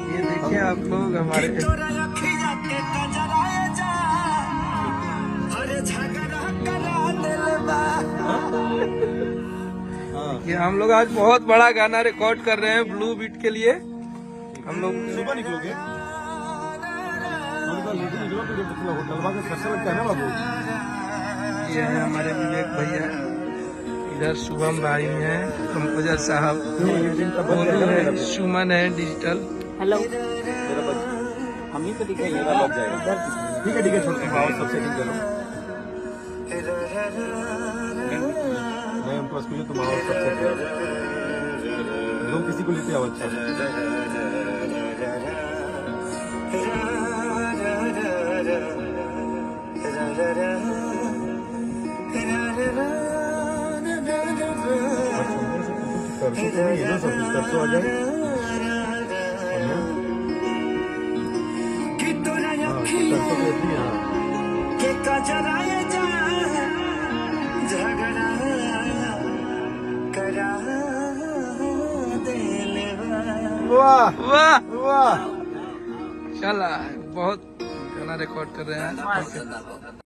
ये देखिए आप लोग हमारे कि हम लोग आज बहुत बड़ा गाना रिकॉर्ड कर रहे हैं ब्लू बीट के लिए। हम लोग सुबह निकलोगे? ये है हमारे विवेक भैया, इधर शुभम भाई हैं, कंपोजर साहब, बोलू है, सुमन है डिजिटल। हेलो, हम ही तो दिखाइएगा, लग जाएगा। ठीक है छोटे भाव सब सेटिंग करो। नहीं, हम पास तुम आओ सब सेट करो। लोग किसी को लेते आओ अच्छा। तो आ जाए वाह वाह वाह। चला बहुत गाना रिकॉर्ड कर रहे हैं।